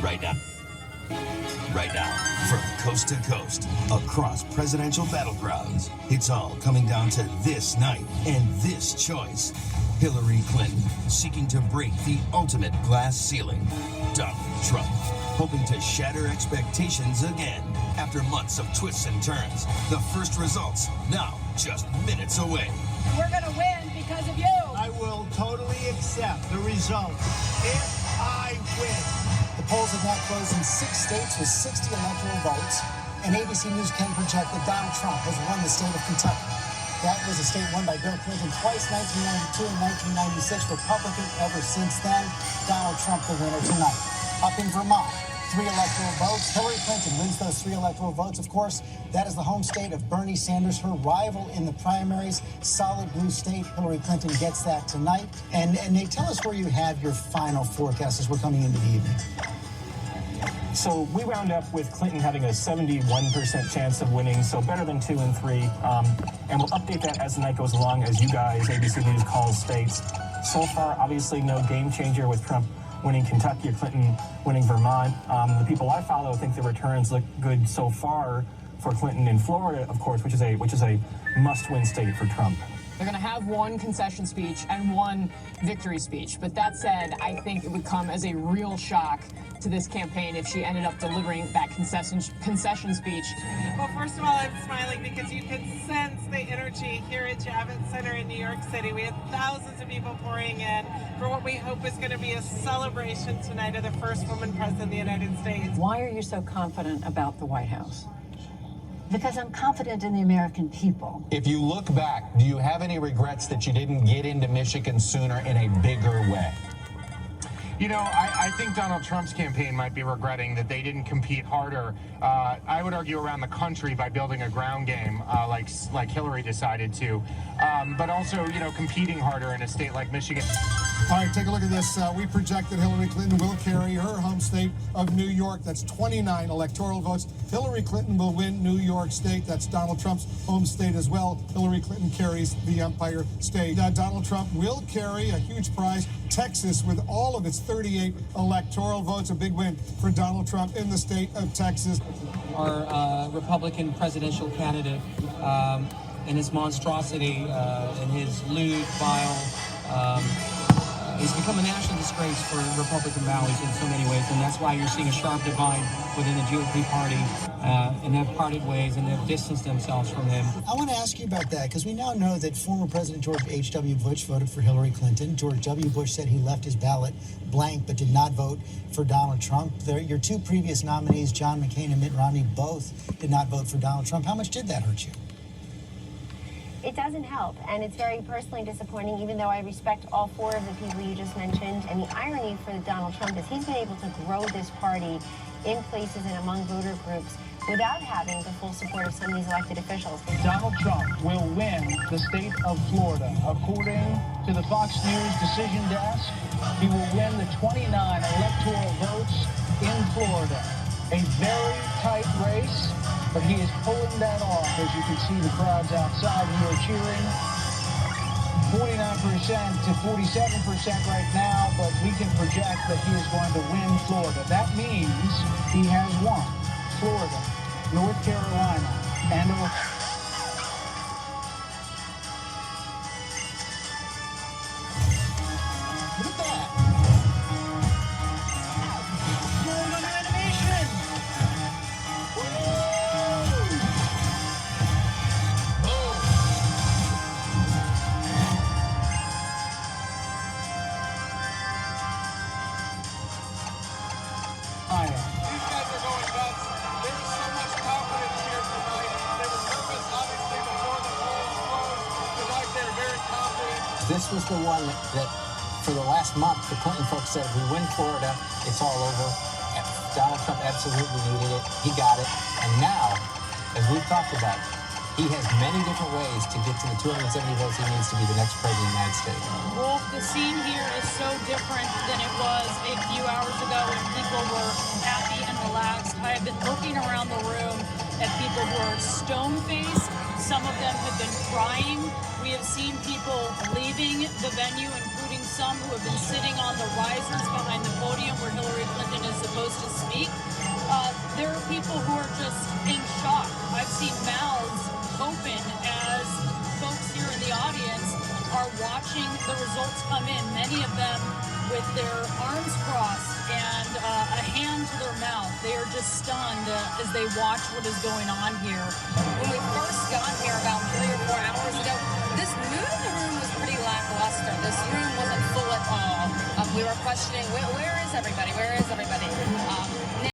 Right now. Right now, from coast to coast, across presidential battlegrounds, it's all coming down to this night and this choice. Hillary Clinton seeking to break the ultimate glass ceiling. Donald Trump hoping to shatter expectations again. After months of twists and turns, the first results now just minutes away. And we're going to win because of you. I will totally accept the results if I win. The polls have now closed in 6 states with 60 electoral votes, and ABC News can project that Donald Trump has won the state of Kentucky. That was a state won by Bill Clinton twice, 1992 and 1996, Republican ever since then. Donald Trump the winner tonight. Up in Vermont, 3 electoral votes. Hillary Clinton wins those 3 electoral votes. Of course, that is the home state of Bernie Sanders, her rival in the primaries. Solid blue state. Hillary Clinton gets that tonight. And Nate, tell us where you have your final forecast as we're coming into the evening. So we wound up with Clinton having a 71% chance of winning, so better than 2 and 3. And we'll update that as the night goes along, as you guys, ABC News, calls states. So far, obviously, no game changer with Trump winning Kentucky or Clinton winning Vermont. The people I follow think the returns look good so far for Clinton in Florida, of course, which is a must-win state for Trump. They're going to have one concession speech and one victory speech. But that said, I think it would come as a real shock to this campaign if she ended up delivering that concession speech. Well, first of all, I'm smiling because you can sense the energy here at Javits Center in New York City. We had thousands of people pouring in for what we hope is going to be a celebration tonight of the first woman president of the United States. Why are you so confident about the White House? Because I'm confident in the American people. If you look back, do you have any regrets that you didn't get into Michigan sooner in a bigger way? You know, I think Donald Trump's campaign might be regretting that they didn't compete harder. I would argue around the country by building a ground game like Hillary decided to, but also, you know, competing harder in a state like Michigan. All right, take a look at this. We project that Hillary Clinton will carry her home state of New York. That's 29 electoral votes. Hillary Clinton will win New York State. That's Donald Trump's home state as well. Hillary Clinton carries the Empire State. Donald Trump will carry a huge prize. Texas, with all of its 38 electoral votes, a big win for Donald Trump in the state of Texas. Our Republican presidential candidate and his monstrosity and his lewd, vile, he's become a national disgrace for Republican values in so many ways, and that's why you're seeing a sharp divide within the GOP party, and they've parted ways and they've distanced themselves from him. I want to ask you about that, because we now know that former President George H.W. Bush voted for Hillary Clinton. George W. Bush said he left his ballot blank but did not vote for Donald Trump. Your 2 previous nominees, John McCain and Mitt Romney, both did not vote for Donald Trump. How much did that hurt you? It doesn't help, and it's very personally disappointing, even though I respect all 4 of the people you just mentioned. And the irony for Donald Trump is he's been able to grow this party in places and among voter groups without having the full support of some of these elected officials. Donald Trump will win the state of Florida. According to the Fox News decision desk, he will win the 29 electoral votes in Florida. A very tight race, but he is pulling that off. As you can see, the crowds outside who are cheering. 49% to 47% right now, but we can project that he is going to win Florida. That means he has won Florida, North Carolina, and Ohio. Look at that. Golden animation. These guys are going nuts. There's so much confidence here tonight. They were nervous, obviously, before the polls closed. Tonight, they're very confident. This was the one that for the last month, the Clinton folks said, if we win Florida, it's all over. Donald Trump absolutely needed it. He got it. And now, as we've talked about, he has many different ways to get to the 270 votes he needs to be the next president of the United States. Wolf, the scene here is so different than it was a few hours ago when people were happy and relaxed. I have been looking around the room at people who are stone-faced. Some of them have been crying. We have seen people leaving the venue, including some who have been sitting on the risers behind the podium where Hillary Clinton is supposed to are watching the results come in, many of them with their arms crossed and a hand to their mouth. They are just stunned as they watch what is going on here. When we first got here about 3 or 4 hours ago, this mood in the room was pretty lackluster. This room wasn't full at all. We were questioning, where is everybody? Where is everybody?